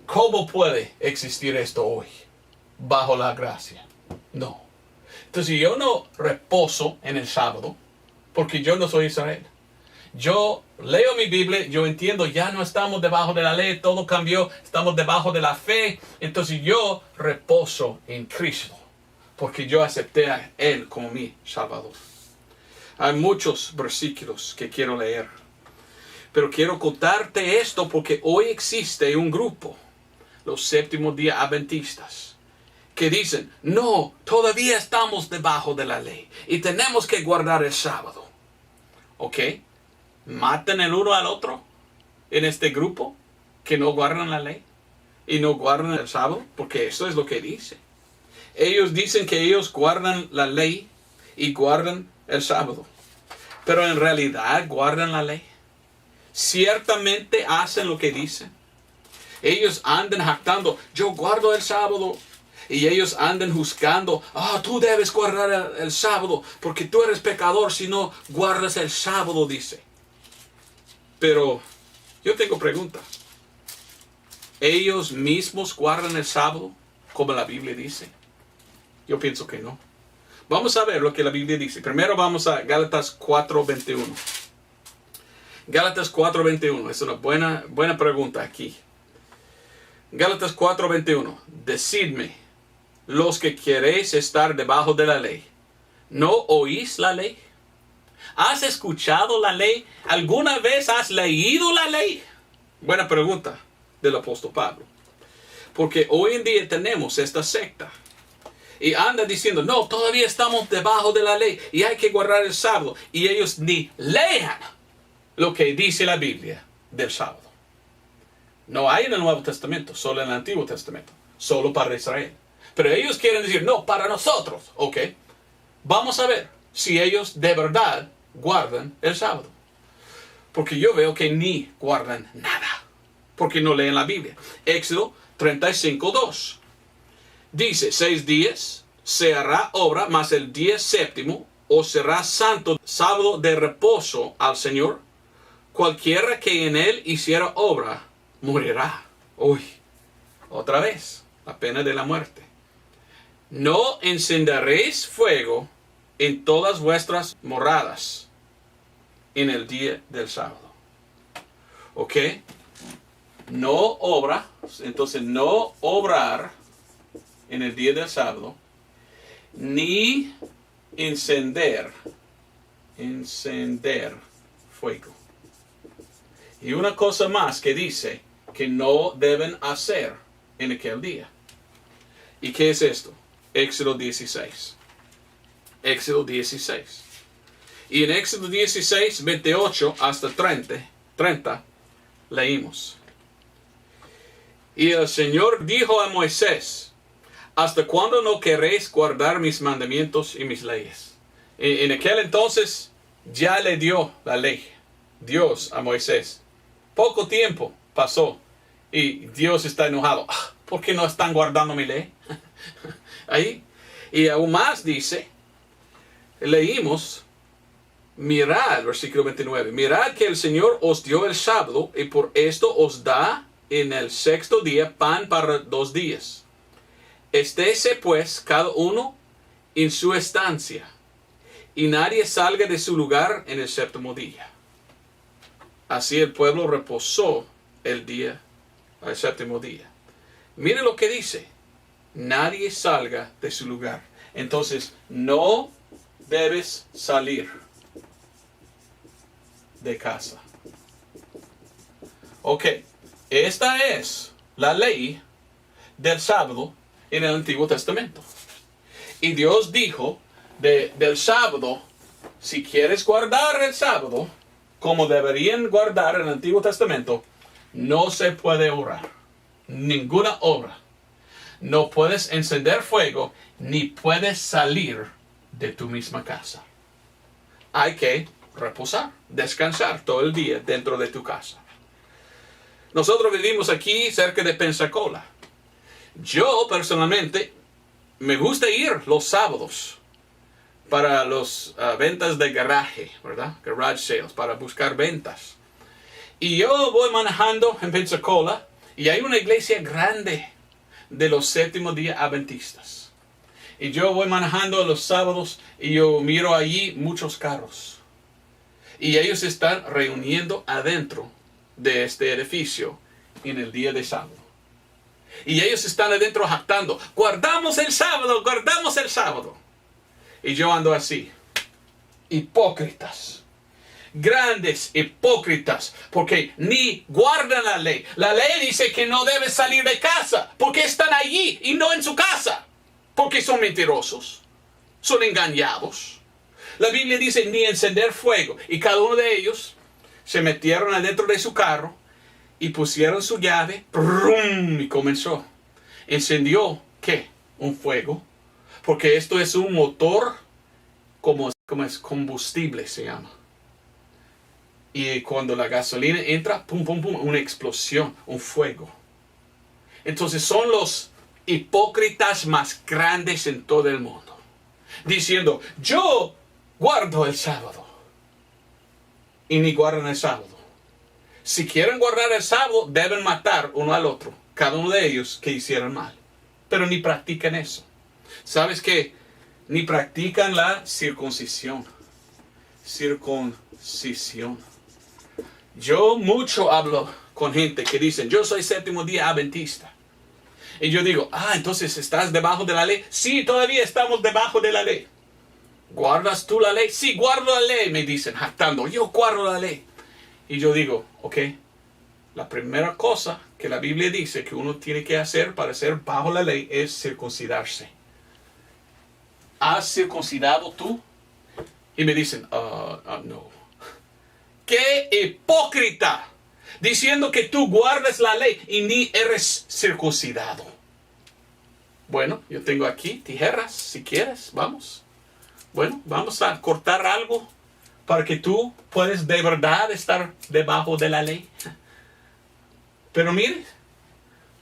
¿Cómo puede existir esto hoy? Bajo la gracia. No. Entonces yo no reposo en el sábado porque yo no soy Israel. Yo leo mi Biblia, yo entiendo, ya no estamos debajo de la ley, todo cambió, estamos debajo de la fe. Entonces yo reposo en Cristo porque yo acepté a Él como mi Salvador. Hay muchos versículos que quiero leer, pero quiero contarte esto porque hoy existe un grupo, los séptimos día adventistas, que dicen, no, todavía estamos debajo de la ley y tenemos que guardar el sábado. ¿Ok? Maten el uno al otro en este grupo que no guardan la ley y no guardan el sábado, porque eso es lo que dice. Ellos dicen que ellos guardan la ley y guardan el sábado. pero en realidad guardan la ley. Ciertamente hacen lo que dicen. Ellos andan jactando, yo guardo el sábado. Y ellos andan juzgando, tú debes guardar el sábado, porque tú eres pecador si no guardas el sábado, dice. Pero yo tengo pregunta. ¿Ellos mismos guardan el sábado, como la Biblia dice? Yo pienso que no. Vamos a ver lo que la Biblia dice. Primero vamos a Gálatas 4:21. Gálatas 4:21. Es una buena pregunta aquí. Gálatas 4:21. Decidme, los que queréis estar debajo de la ley, ¿no oís la ley? ¿Has escuchado la ley? ¿Alguna vez has leído la ley? Buena pregunta del apóstol Pablo. Porque hoy en día tenemos esta secta. Y anda diciendo, no, todavía estamos debajo de la ley y hay que guardar el sábado. Y ellos ni lean lo que dice la Biblia del sábado. No hay en el Nuevo Testamento, solo en el Antiguo Testamento. Solo para Israel. Pero ellos quieren decir, no, para nosotros. Ok, vamos a ver si ellos de verdad guardan el sábado. Porque yo veo que ni guardan nada. Porque no leen la Biblia. Éxodo 35:2. Dice, 6 días se hará obra, mas el día séptimo os será santo, sábado de reposo al Señor. Cualquiera que en él hiciera obra, morirá. Uy, otra vez, la pena de la muerte. No encenderéis fuego en todas vuestras moradas en el día del sábado. ¿Ok? No obra, entonces no obrar en el día del sábado, ni encender fuego. Y una cosa más que dice que no deben hacer en aquel día. ¿Y qué es esto? Éxodo 16. Éxodo 16. Y en Éxodo 16, 28 hasta 30, leímos. Y el Señor dijo a Moisés, ¿hasta cuándo no queréis guardar mis mandamientos y mis leyes? En aquel entonces ya le dio la ley Dios a Moisés. Poco tiempo pasó y Dios está enojado. ¿Por qué no están guardando mi ley? Ahí. Y aún más dice, leímos, mirad, versículo 29, mirad que el Señor os dio el sábado y por esto os da en el sexto día pan para 2 días. Estése pues cada uno en su estancia y nadie salga de su lugar en el séptimo día. Así el pueblo reposó el séptimo día. Mire lo que dice. Nadie salga de su lugar. Entonces, no debes salir de casa. Ok, esta es la ley del sábado en el Antiguo Testamento. Y Dios dijo del sábado, si quieres guardar el sábado, como deberían guardar en el Antiguo Testamento, no se puede orar. Ninguna obra. No puedes encender fuego, ni puedes salir de tu misma casa. Hay que reposar, descansar todo el día dentro de tu casa. Nosotros vivimos aquí cerca de Pensacola. Yo personalmente me gusta ir los sábados para las ventas de garaje, ¿verdad? Garage sales, para buscar ventas. Y yo voy manejando en Pensacola y hay una iglesia grande de los séptimos días adventistas. Y yo voy manejando los sábados y yo miro allí muchos carros. Y ellos están reuniendo adentro de este edificio en el día de sábado. Y ellos están adentro jactando, guardamos el sábado, guardamos el sábado. Y yo ando así, hipócritas. Grandes hipócritas, porque ni guardan la ley. La ley dice que no debes salir de casa, porque están allí y no en su casa, porque son mentirosos, son engañados. La Biblia dice ni encender fuego, y cada uno de ellos se metieron adentro de su carro y pusieron su llave, ¡brum! Y comenzó. Encendió, ¿qué? Un fuego, porque esto es un motor como es combustible, se llama. Y cuando la gasolina entra, pum, pum, pum, una explosión, un fuego. Entonces son los hipócritas más grandes en todo el mundo. Diciendo, yo guardo el sábado. Y ni guardan el sábado. Si quieren guardar el sábado, deben matar uno al otro. Cada uno de ellos que hicieron mal. Pero ni practican eso. ¿Sabes qué? Ni practican la circuncisión. Circuncisión. Yo mucho hablo con gente que dicen, yo soy séptimo día adventista. Y yo digo, entonces ¿estás debajo de la ley? Sí, todavía estamos debajo de la ley. ¿Guardas tú la ley? Sí, guardo la ley, me dicen, jactando. Yo guardo la ley. Y yo digo, ok, la primera cosa que la Biblia dice que uno tiene que hacer para ser bajo la ley es circuncidarse. ¿Has circuncidado tú? Y me dicen, no. ¡Qué hipócrita! Diciendo que tú guardas la ley y ni eres circuncidado. Bueno, yo tengo aquí tijeras, si quieres, vamos. Bueno, vamos a cortar algo para que tú puedas de verdad estar debajo de la ley. Pero mire,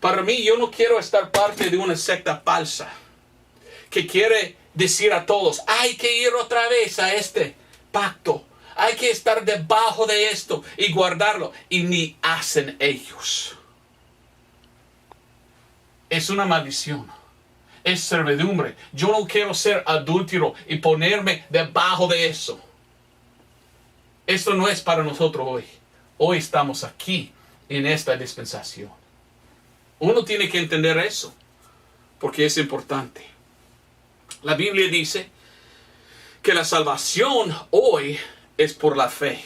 para mí yo no quiero estar parte de una secta falsa que quiere decir a todos, hay que ir otra vez a este pacto. Hay que estar debajo de esto y guardarlo. Y ni hacen ellos. Es una maldición. Es servidumbre. Yo no quiero ser adúltero y ponerme debajo de eso. Esto no es para nosotros hoy. Hoy estamos aquí en esta dispensación. Uno tiene que entender eso. Porque es importante. La Biblia dice que la salvación hoy es por la fe.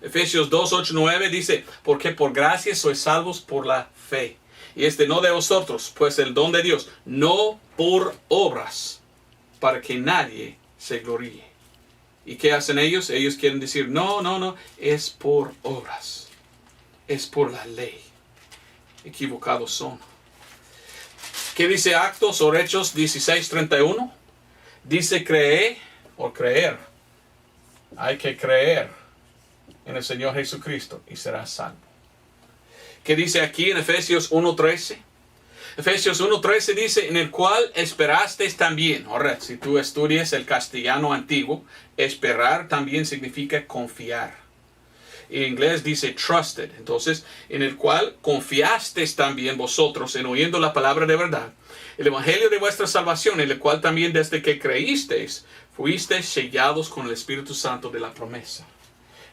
Efesios 2, 8, 9 dice, porque por gracia sois salvos por la fe. Y no de vosotros, pues el don de Dios, no por obras, para que nadie se gloríe. ¿Y qué hacen ellos? Ellos quieren decir, no, es por obras. Es por la ley. Equivocados son. ¿Qué dice Actos o Hechos 16, 31? Dice creer. Hay que creer en el Señor Jesucristo y serás salvo. ¿Qué dice aquí en Efesios 1:13? Efesios 1:13 dice, en el cual esperasteis también. Ahora, si tú estudias el castellano antiguo, esperar también significa confiar. En inglés dice trusted. Entonces, en el cual confiasteis también vosotros en oyendo la palabra de verdad, el evangelio de vuestra salvación, en el cual también desde que creísteis, fuisteis sellados con el Espíritu Santo de la promesa.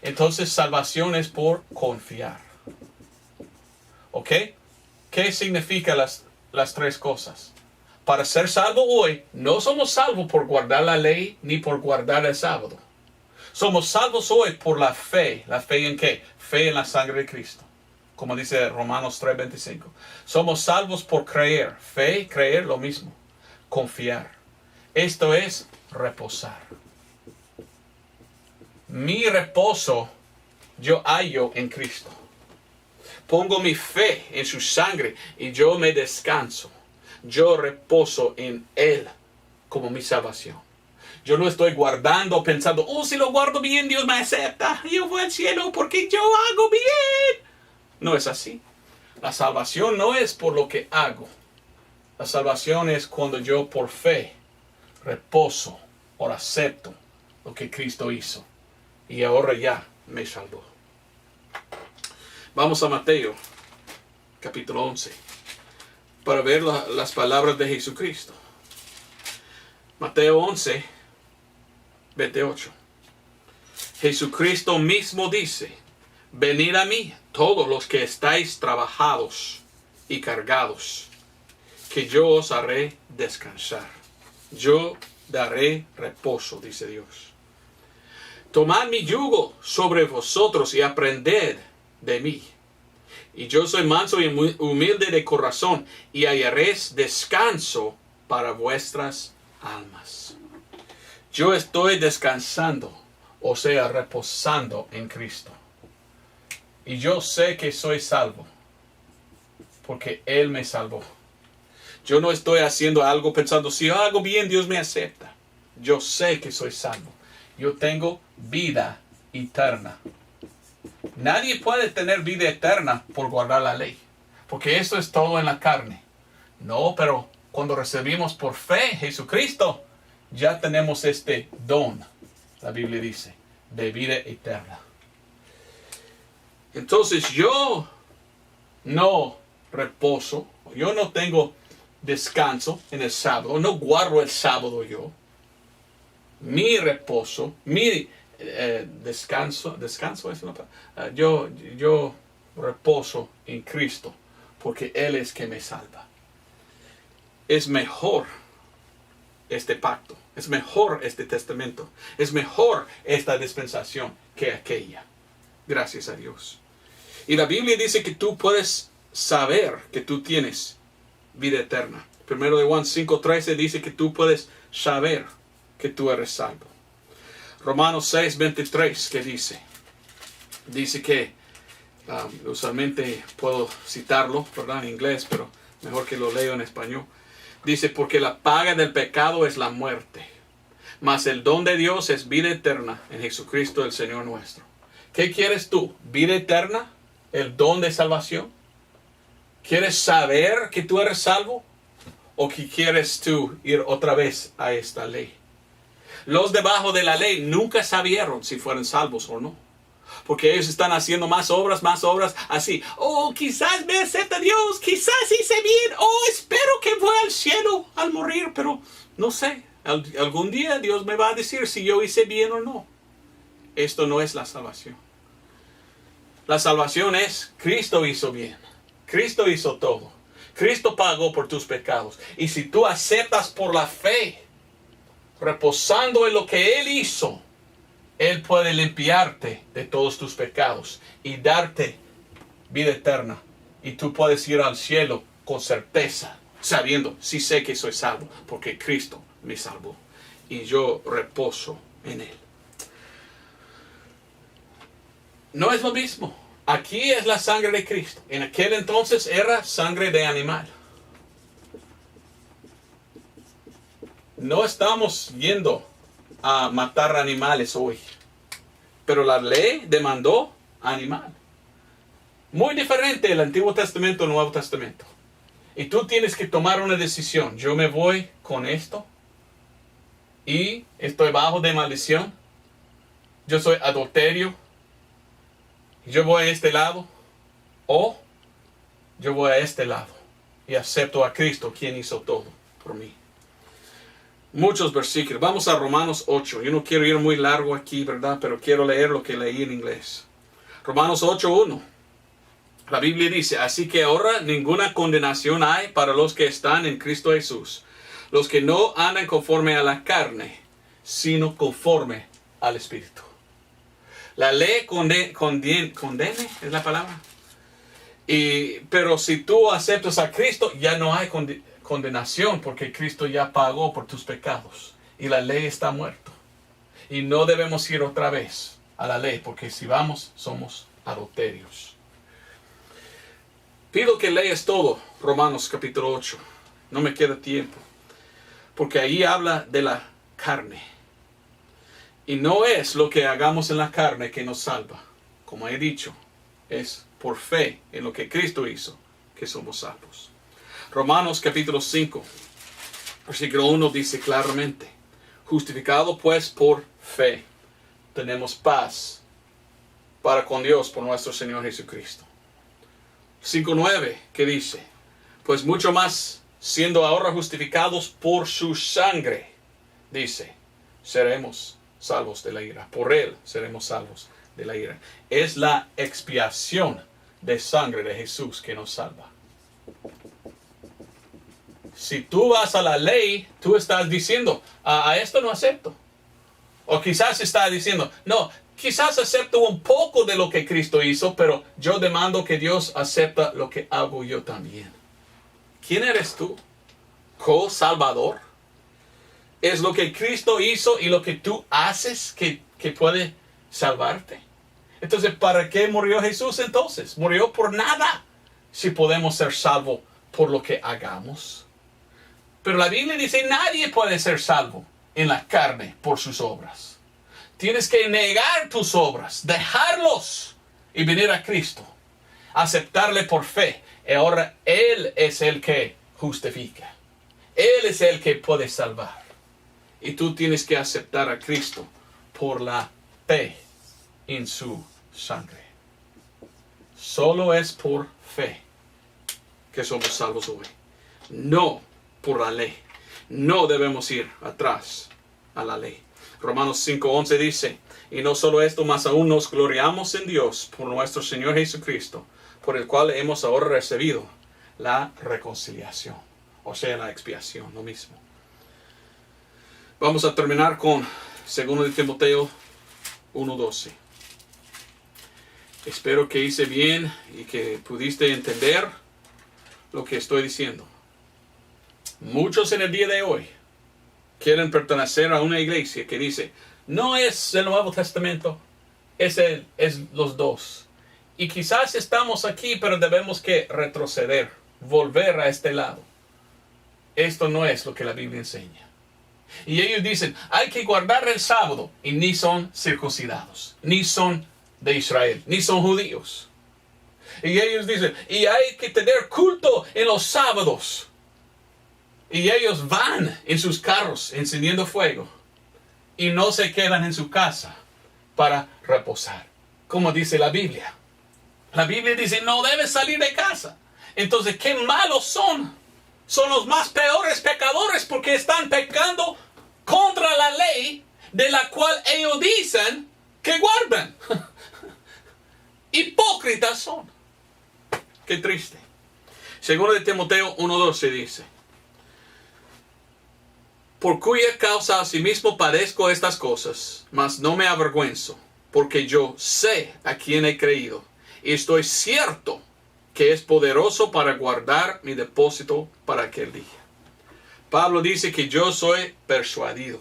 Entonces, salvación es por confiar. ¿Ok? ¿Qué significa las tres cosas? Para ser salvo hoy, no somos salvos por guardar la ley ni por guardar el sábado. Somos salvos hoy por la fe. ¿La fe en qué? Fe en la sangre de Cristo. Como dice Romanos 3:25. Somos salvos por creer. Fe, creer, lo mismo. Confiar. Esto es reposar. Mi reposo yo hallo en Cristo. Pongo mi fe en su sangre y yo me descanso. Yo reposo en Él como mi salvación. Yo no estoy guardando pensando, si lo guardo bien, Dios me acepta. Yo voy al cielo porque yo hago bien. No es así. La salvación no es por lo que hago. La salvación es cuando yo por fe reposo o acepto lo que Cristo hizo. Y ahora ya me salvó. Vamos a Mateo, capítulo 11, para ver las palabras de Jesucristo. Mateo 11, 28. Jesucristo mismo dice, venid a mí, todos los que estáis trabajados y cargados, que yo os haré descansar. Yo daré reposo, dice Dios. Tomad mi yugo sobre vosotros y aprended de mí. Y yo soy manso y humilde de corazón, y hallaréis descanso para vuestras almas. Yo estoy descansando, o sea, reposando en Cristo. Y yo sé que soy salvo, porque Él me salvó. Yo no estoy haciendo algo pensando, si yo hago bien, Dios me acepta. Yo sé que soy salvo. Yo tengo vida eterna. Nadie puede tener vida eterna por guardar la ley, porque eso es todo en la carne. No, pero cuando recibimos por fe Jesucristo, ya tenemos este don, la Biblia dice, de vida eterna. Entonces yo no reposo, yo no tengo descanso en el sábado, no guardo el sábado yo. Mi reposo, mi descanso es una palabra. Yo reposo en Cristo, porque Él es que me salva. Es mejor este pacto, es mejor este testamento, es mejor esta dispensación que aquella. Gracias a Dios. Y la Biblia dice que tú puedes saber que tú tienes vida eterna. Primero de Juan 5:13 dice que tú puedes saber que tú eres salvo. Romanos 6:23, ¿qué dice? Dice que, usualmente puedo citarlo, ¿verdad? En inglés, pero mejor que lo leo en español. Dice, porque la paga del pecado es la muerte, mas el don de Dios es vida eterna en Jesucristo el Señor nuestro. ¿Qué quieres tú? ¿Vida eterna? ¿El don de salvación? ¿Quieres saber que tú eres salvo? ¿O que quieres tú ir otra vez a esta ley? Los debajo de la ley nunca sabieron si fueron salvos o no. Porque ellos están haciendo más obras, así. Oh, quizás me acepta Dios, quizás hice bien. Oh, espero que voy al cielo al morir, pero no sé. Algún día Dios me va a decir si yo hice bien o no. Esto no es la salvación. La salvación es, Cristo hizo bien. Cristo hizo todo. Cristo pagó por tus pecados. Y si tú aceptas por la fe, reposando en lo que Él hizo, Él puede limpiarte de todos tus pecados y darte vida eterna. Y tú puedes ir al cielo con certeza, sabiendo, sí sé que soy salvo, porque Cristo me salvó. Y yo reposo en Él. No es lo mismo. Aquí es la sangre de Cristo. En aquel entonces era sangre de animal. No estamos yendo a matar animales hoy. Pero la ley demandó animal. Muy diferente el Antiguo Testamento al Nuevo Testamento. Y tú tienes que tomar una decisión. Yo me voy con esto. Y estoy bajo de maldición. Yo soy adulterio. Yo voy a este lado. O yo voy a este lado. Y acepto a Cristo, quien hizo todo por mí. Muchos versículos. Vamos a Romanos 8. Yo no quiero ir muy largo aquí, ¿verdad? Pero quiero leer lo que leí en inglés. Romanos 8:1. La Biblia dice, así que ahora ninguna condenación hay para los que están en Cristo Jesús. Los que no andan conforme a la carne, sino conforme al Espíritu. La ley condena, es la palabra. Pero si tú aceptas a Cristo, ya no hay condenación, porque Cristo ya pagó por tus pecados y la ley está muerta. Y no debemos ir otra vez a la ley, porque si vamos, somos adulterios. Pido que leas todo Romanos capítulo 8. No me queda tiempo, porque ahí habla de la carne. Y no es lo que hagamos en la carne que nos salva. Como he dicho, es por fe en lo que Cristo hizo que somos salvos. Romanos capítulo 5, versículo 1 dice claramente, justificado pues por fe, tenemos paz para con Dios por nuestro Señor Jesucristo. 5:9, ¿qué dice? Pues mucho más, siendo ahora justificados por su sangre, dice, seremos salvos de la ira. Por Él seremos salvos de la ira. Es la expiación de sangre de Jesús que nos salva. Si tú vas a la ley, tú estás diciendo, a esto no acepto. O quizás estás diciendo, no, quizás acepto un poco de lo que Cristo hizo, pero yo demando que Dios acepte lo que hago yo también. ¿Quién eres tú? ¿Co-salvador? ¿Es lo que Cristo hizo y lo que tú haces que puede salvarte? Entonces, ¿para qué murió Jesús entonces? Murió por nada, si podemos ser salvos por lo que hagamos. Pero la Biblia dice, nadie puede ser salvo en la carne por sus obras. Tienes que negar tus obras, dejarlos y venir a Cristo, aceptarle por fe. Y ahora Él es el que justifica. Él es el que puede salvar. Y tú tienes que aceptar a Cristo por la fe en su sangre. Solo es por fe que somos salvos hoy. No por la ley. No debemos ir atrás a la ley. Romanos 5:11 dice, y no solo esto, mas aún nos gloriamos en Dios por nuestro Señor Jesucristo, por el cual hemos ahora recibido la reconciliación. O sea, la expiación, lo mismo. Vamos a terminar con 2 de Timoteo 1:12. Espero que hice bien y que pudiste entender lo que estoy diciendo. Muchos en el día de hoy quieren pertenecer a una iglesia que dice, no es el Nuevo Testamento, es los dos. Y quizás estamos aquí, pero debemos que retroceder, volver a este lado. Esto no es lo que la Biblia enseña. Y ellos dicen, hay que guardar el sábado, y ni son circuncidados, ni son de Israel, ni son judíos. Y ellos dicen, y hay que tener culto en los sábados. Y ellos van en sus carros encendiendo fuego y no se quedan en su casa para reposar, como dice la Biblia. La Biblia dice, no debes salir de casa. Entonces, qué malos son. Son los más peores pecadores porque están pecando contra la ley de la cual ellos dicen que guardan. Hipócritas son. Qué triste. Segundo de Timoteo 1:12 dice, por cuya causa asimismo padezco estas cosas, mas no me avergüenzo, porque yo sé a quién he creído, y estoy cierto que es poderoso para guardar mi depósito para aquel día. Pablo dice que yo soy persuadido.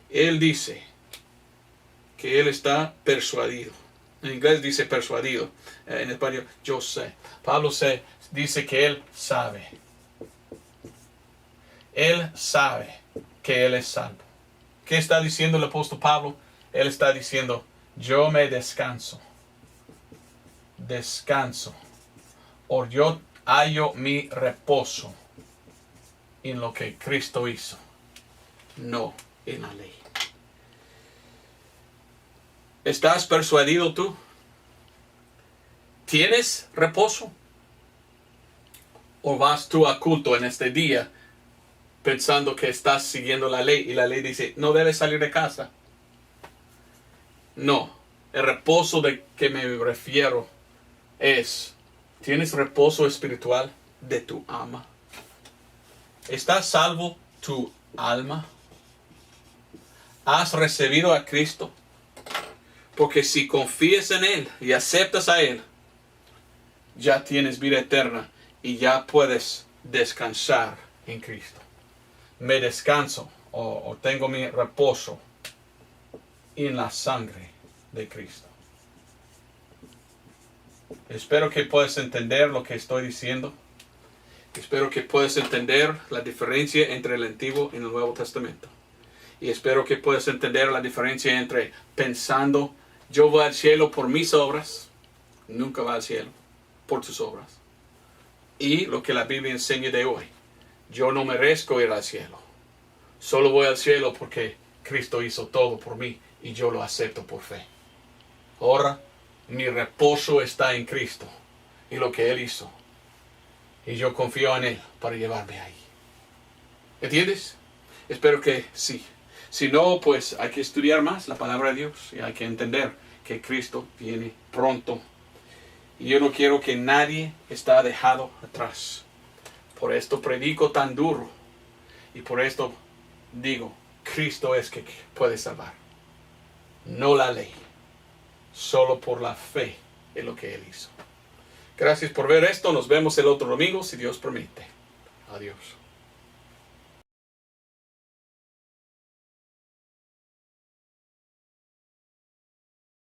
Él dice que él está persuadido. En inglés dice persuadido. En español, yo sé. Pablo dice que él sabe. Él sabe que él es salvo. ¿Qué está diciendo el apóstol Pablo? Él está diciendo, yo me descanso. Descanso. O yo hallo mi reposo en lo que Cristo hizo, no en la ley. ¿Estás persuadido tú? ¿Tienes reposo? ¿O vas tú a culto en este día pensando que estás siguiendo la ley y la ley dice, no debes salir de casa? No, el reposo de que me refiero es, ¿tienes reposo espiritual de tu alma? ¿Estás salvo tu alma? ¿Has recibido a Cristo? Porque si confías en Él y aceptas a Él, ya tienes vida eterna y ya puedes descansar en Cristo. Me descanso o tengo mi reposo en la sangre de Cristo. Espero que puedas entender lo que estoy diciendo. Espero que puedas entender la diferencia entre el Antiguo y el Nuevo Testamento. Y espero que puedas entender la diferencia entre pensando, yo voy al cielo por mis obras, nunca va al cielo por tus obras. Y lo que la Biblia enseña de hoy, yo no merezco ir al cielo. Solo voy al cielo porque Cristo hizo todo por mí y yo lo acepto por fe. Ahora, mi reposo está en Cristo y lo que Él hizo. Y yo confío en Él para llevarme ahí. ¿Entiendes? Espero que sí. Si no, pues hay que estudiar más la palabra de Dios. Y hay que entender que Cristo viene pronto. Y yo no quiero que nadie esté dejado atrás. Por esto predico tan duro. Y por esto digo, Cristo es que puede salvar. No la ley. Solo por la fe en lo que Él hizo. Gracias por ver esto. Nos vemos el otro domingo, si Dios permite. Adiós.